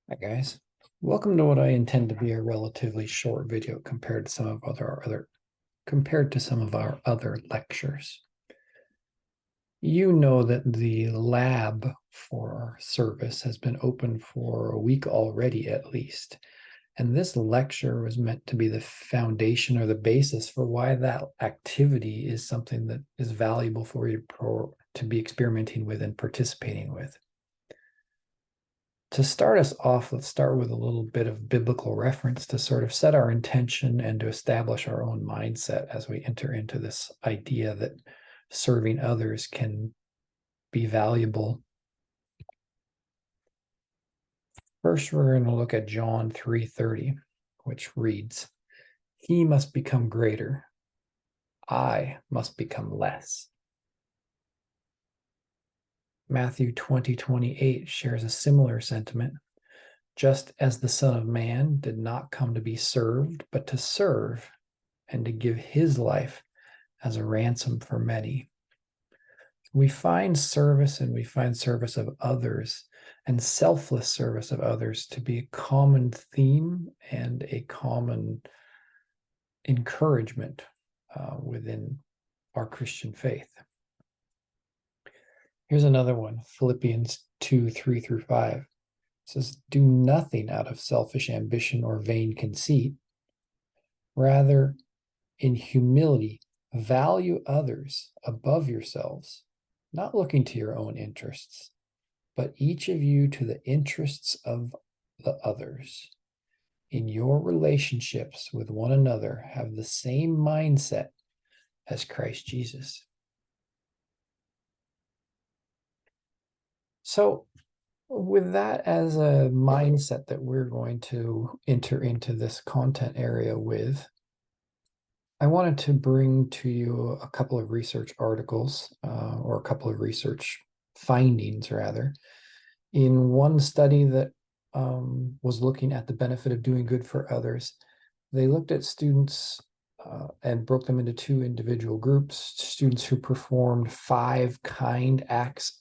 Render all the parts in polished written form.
Hi guys. Welcome to what I intend to be a relatively short video compared to some of our other lectures. You know that the lab for our service has been open for a week already at least. And this lecture was meant to be the foundation or the basis for why that activity is something that is valuable for you to be experimenting with and participating with. To start us off, let's start with a little bit of biblical reference to sort of set our intention and to establish our own mindset as we enter into this idea that serving others can be valuable. First, we're going to look at John 3:30, which reads, "He must become greater, I must become less." Matthew 20:28 shares a similar sentiment. Just as the Son of Man did not come to be served, but to serve and to give his life as a ransom for many. We find service and we find service of others and selfless service of others to be a common theme and a common encouragement within our Christian faith. Here's another one, Philippians 2:3-5. It says, "Do nothing out of selfish ambition or vain conceit. Rather, in humility, value others above yourselves, not looking to your own interests, but each of you to the interests of the others. In your relationships with one another, have the same mindset as Christ Jesus." So, with that as a mindset that we're going to enter into this content area with, I wanted to bring to you a couple of research articles or a couple of research findings, rather. In one study that was looking at the benefit of doing good for others, they looked at students and broke them into two individual groups. Students who performed 5 kind acts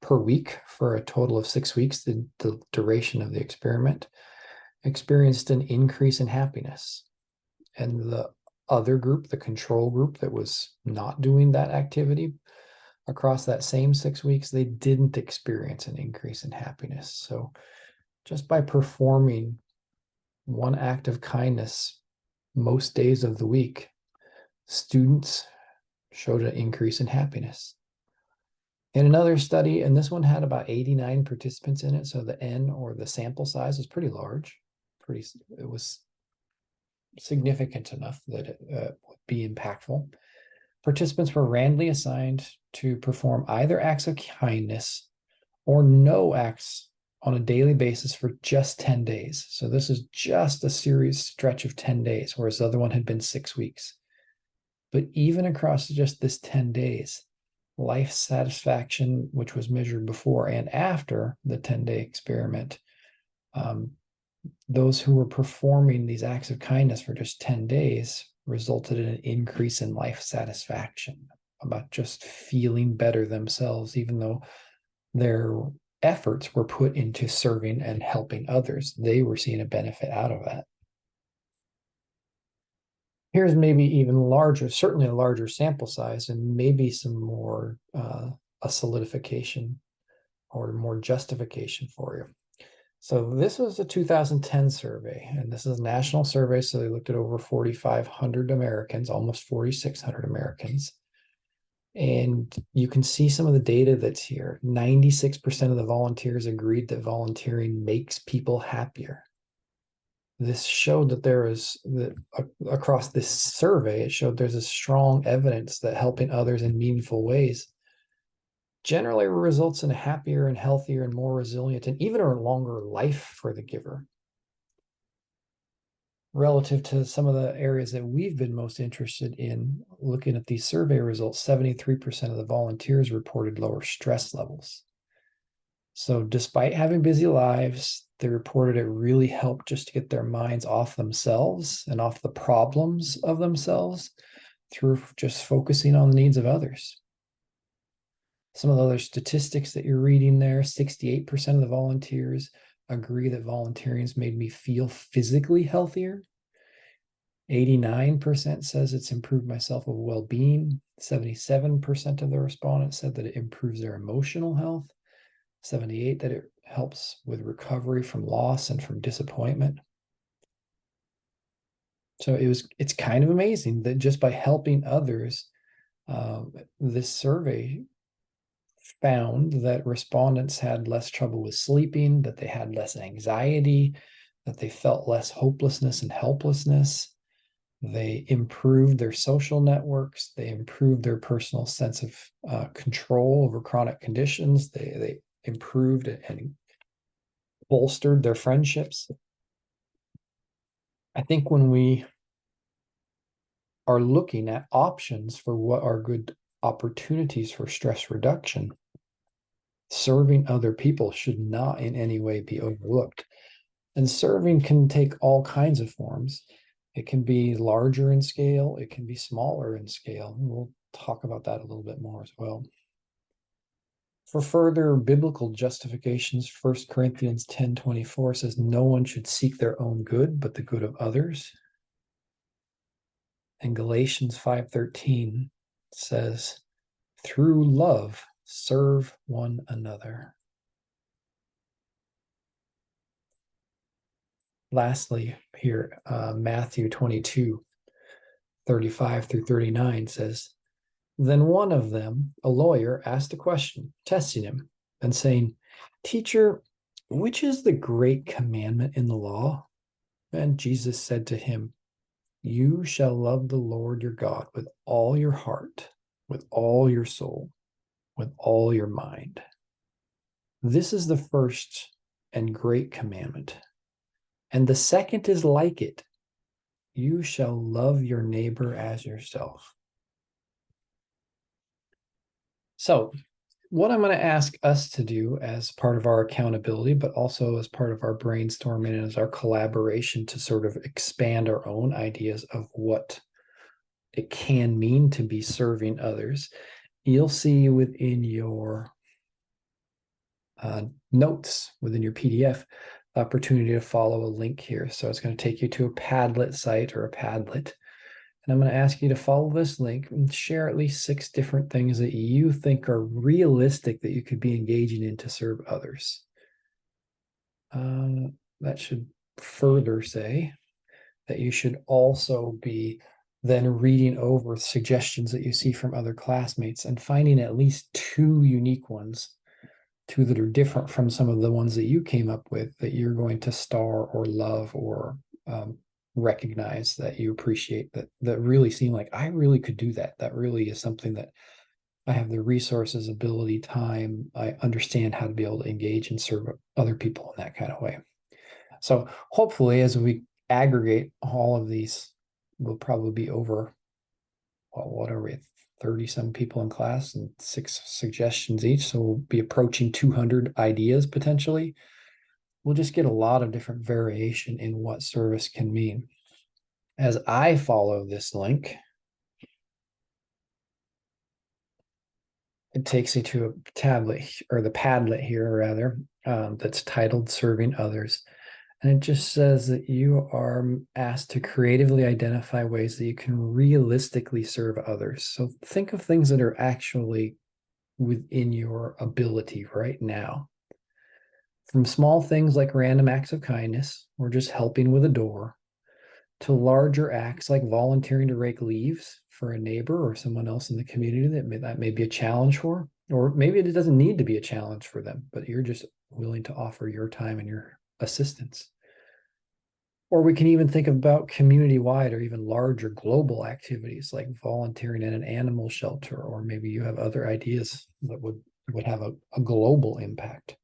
per week for a total of 6 weeks, the duration of the experiment, experienced an increase in happiness. And the other group, the control group that was not doing that activity, across that same 6 weeks, they didn't experience an increase in happiness. So just by performing one act of kindness most days of the week, students showed an increase in happiness. In another study, and this one had about 89 participants in it, so the N, or the sample size, was pretty large. It was significant enough that it would be impactful. Participants were randomly assigned to perform either acts of kindness or no acts on a daily basis for just 10 days. So this is just a series stretch of 10 days, whereas the other one had been 6 weeks. But even across just this 10 days, life satisfaction, which was measured before and after the 10-day experiment, those who were performing these acts of kindness for just 10 days resulted in an increase in life satisfaction, about just feeling better themselves, even though their efforts were put into serving and helping others. They were seeing a benefit out of that. Here's maybe even larger, certainly a larger sample size, and maybe some more a solidification or more justification for you. So this was a 2010 survey, and this is a national survey, so they looked at over 4,500 Americans, almost 4,600 Americans. And you can see some of the data that's here. 96% of the volunteers agreed that volunteering makes people happier. This showed that across this survey, it showed there's a strong evidence that helping others in meaningful ways generally results in a happier and healthier and more resilient and even a longer life for the giver. Relative to some of the areas that we've been most interested in looking at these survey results, 73% of the volunteers reported lower stress levels. So despite having busy lives, they reported it really helped just to get their minds off themselves and off the problems of themselves through just focusing on the needs of others. Some of the other statistics that you're reading there, 68% of the volunteers agree that volunteering's made me feel physically healthier. 89% says it's improved my sense of well-being. 77% of the respondents said that it improves their emotional health. 78% that it helps with recovery from loss and from disappointment. So it's kind of amazing that just by helping others, this survey found that respondents had less trouble with sleeping, that they had less anxiety, that they felt less hopelessness and helplessness. They improved their social networks. They improved their personal sense of control over chronic conditions. They improved and bolstered their friendships. I think when we are looking at options for what are good opportunities for stress reduction, serving other people should not in any way be overlooked. And serving can take all kinds of forms. It can be larger in scale, it can be smaller in scale. We'll talk about that a little bit more as well. For further biblical justifications, 1 Corinthians 10:24 says, no one should seek their own good, but the good of others. And Galatians 5:13 says, through love, serve one another. Lastly, here, Matthew 22:35-39 says, then one of them, a lawyer, asked a question, testing him and saying, teacher, which is the great commandment in the law? And Jesus said to him, you shall love the Lord your God with all your heart, with all your soul, with all your mind. This is the first and great commandment. And the second is like it. You shall love your neighbor as yourself. So what I'm going to ask us to do as part of our accountability, but also as part of our brainstorming and as our collaboration to sort of expand our own ideas of what it can mean to be serving others, you'll see within your notes, within your PDF, opportunity to follow a link here. So it's going to take you to a Padlet site or a Padlet. And I'm going to ask you to follow this link and share at least 6 different things that you think are realistic that you could be engaging in to serve others. That should further say that you should also be then reading over suggestions that you see from other classmates and finding at least 2 unique ones, 2 that are different from some of the ones that you came up with that you're going to star or love or recognize that you appreciate, that really seem like I really could do that. That really is something that I have the resources, ability, time. I understand how to be able to engage and serve other people in that kind of way. So hopefully, as we aggregate all of these, we'll probably be over, well, what are we, 30 some people in class and 6 suggestions each. So we'll be approaching 200 ideas potentially. We'll just get a lot of different variation in what service can mean. As I follow this link, it takes you to a tablet, or the Padlet here rather, that's titled Serving Others. And it just says that you are asked to creatively identify ways that you can realistically serve others. So think of things that are actually within your ability right now. From small things like random acts of kindness or just helping with a door, to larger acts like volunteering to rake leaves for a neighbor or someone else in the community that may be a challenge for, or maybe it doesn't need to be a challenge for them, but you're just willing to offer your time and your assistance. Or we can even think about community-wide or even larger global activities like volunteering in an animal shelter, or maybe you have other ideas that would have a global impact.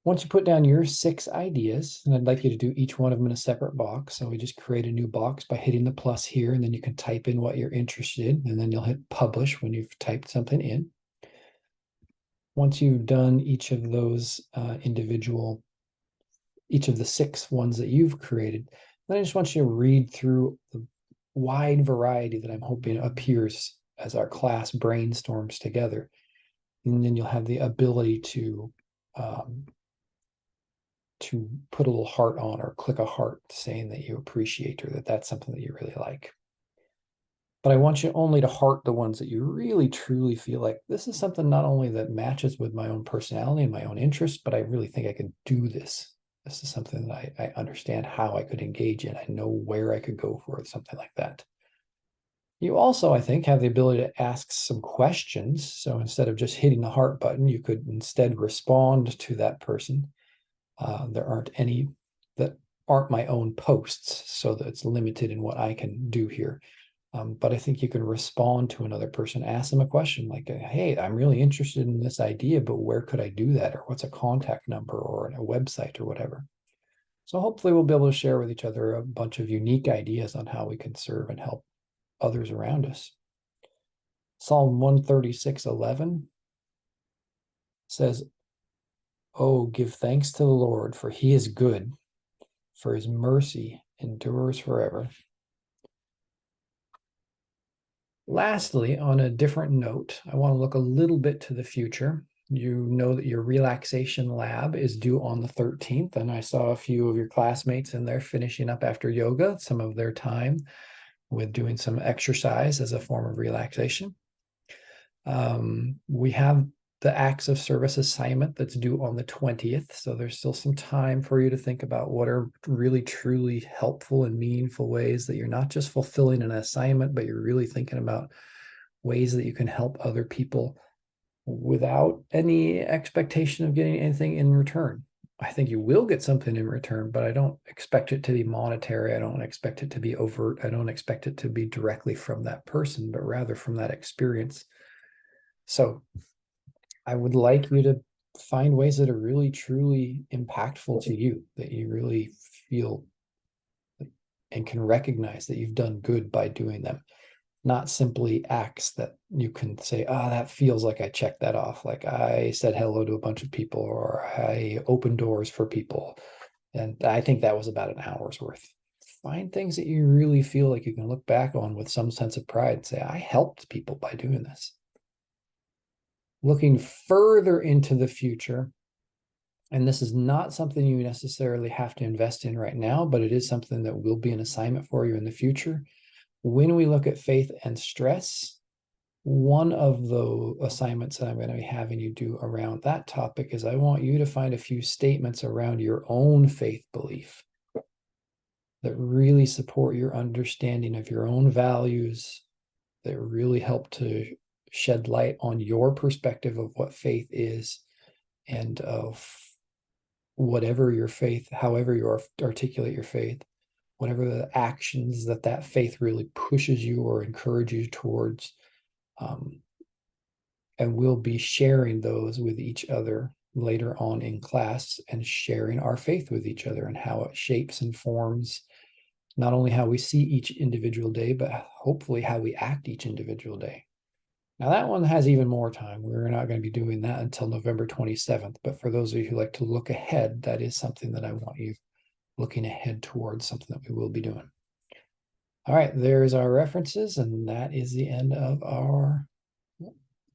Once you put down your 6 ideas, and I'd like you to do each one of them in a separate box. So we just create a new box by hitting the plus here, and then you can type in what you're interested in, and then you'll hit publish when you've typed something in. Once you've done each of those each of the 6 ones that you've created, then I just want you to read through the wide variety that I'm hoping appears as our class brainstorms together. And then you'll have the ability to to put a little heart on or click a heart saying that you appreciate or that that's something that you really like. But I want you only to heart the ones that you really truly feel like this is something not only that matches with my own personality and my own interests, but I really think I could do this. This is something that I understand how I could engage in. I know where I could go for it, something like that. You also, I think, have the ability to ask some questions. So instead of just hitting the heart button, you could instead respond to that person. There aren't any that aren't my own posts, so that it's limited in what I can do here. But I think you can respond to another person, ask them a question like, hey, I'm really interested in this idea, but where could I do that? Or what's a contact number or a website or whatever? So hopefully we'll be able to share with each other a bunch of unique ideas on how we can serve and help others around us. Psalm 136:11 says, oh, give thanks to the Lord, for he is good, for his mercy endures forever. Lastly, on a different note, I want to look a little bit to the future. You know that your relaxation lab is due on the 13th, and I saw a few of your classmates in there finishing up after yoga, some of their time with doing some exercise as a form of relaxation. We have the acts of service assignment that's due on the 20th. So there's still some time for you to think about what are really truly helpful and meaningful ways that you're not just fulfilling an assignment, but you're really thinking about ways that you can help other people without any expectation of getting anything in return. I think you will get something in return, but I don't expect it to be monetary. I don't expect it to be overt. I don't expect it to be directly from that person, but rather from that experience. So I would like you to find ways that are really, truly impactful to you, that you really feel and can recognize that you've done good by doing them. Not simply acts that you can say, oh, that feels like I checked that off. Like I said hello to a bunch of people, or I opened doors for people. And I think that was about an hour's worth. Find things that you really feel like you can look back on with some sense of pride and say, I helped people by doing this. Looking further into the future, and this is not something you necessarily have to invest in right now, but it is something that will be an assignment for you in the future. When we look at faith and stress, one of the assignments that I'm going to be having you do around that topic is I want you to find a few statements around your own faith belief that really support your understanding of your own values, that really help to shed light on your perspective of what faith is and of whatever your faith, however you articulate your faith, whatever the actions that faith really pushes you or encourages you towards. And we'll be sharing those with each other later on in class and sharing our faith with each other and how it shapes and forms not only how we see each individual day, but hopefully how we act each individual day. Now that one has even more time. We're not going to be doing that until November 27th. But for those of you who like to look ahead, that is something that I want you looking ahead towards, something that we will be doing. All right, there's our references, and that is the end of our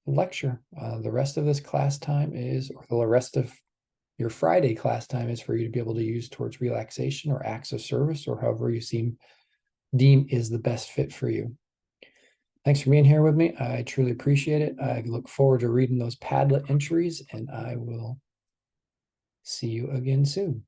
lecture. The rest of this class time is, or the rest of your Friday class time is for you to be able to use towards relaxation or acts of service, or however you deem is the best fit for you. Thanks for being here with me. I truly appreciate it. I look forward to reading those Padlet entries, and I will see you again soon.